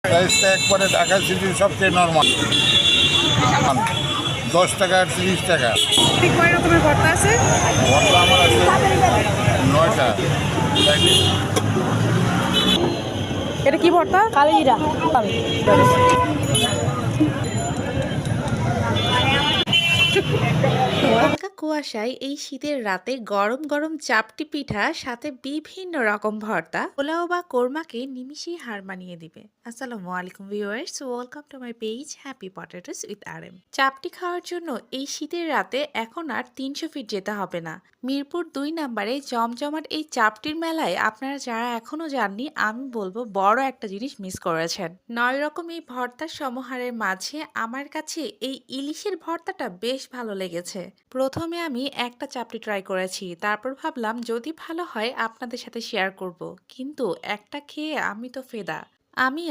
প্রাইসটা একবারে ঢাকা সিটির সবচেয়ে নর্মাল, 10 টাকা আর 30 টাকা। ঠিক কয় রকমের ভর্তা আছে? ভর্তা আমার আছে 9টা। এটা কি ভর্তা? কালিজিরা। হালকা কুয়াশায় এই শীতের রাতে গরম গরম চাপটি পিঠা সাথে বিভিন্ন রকম ভর্তা পোলাও বা কোরমাকে নিমিষেই হার মানিয়ে দিবে। আসসালামু আলাইকুম viewers, welcome to my page happy potatoes with RM. চাপটি খাওয়ার জন্য এই শীতের রাতে এখন আর 300 ফিট যেতে হবে না। মিরপুর 2 নম্বরে জমজমাট এই চাপটির মেলায় আপনারা যারা এখনো যাননি, আমি বলবো বড় একটা জিনিস মিস করেছেন। 9 রকম এই ভর্তার সমাহারের মাঝে আমার কাছে এই ইলিশের ভর্তাটা বেশ ভালো লেগেছে। প্রথমে আমি একটা চাপটি ট্রাই করেছি, তারপর ভাবলাম যদি ভালো হয় আপনাদের সাথে শেয়ার করব, কিন্তু একটা খেয়ে আমি তো ফেদা। আমি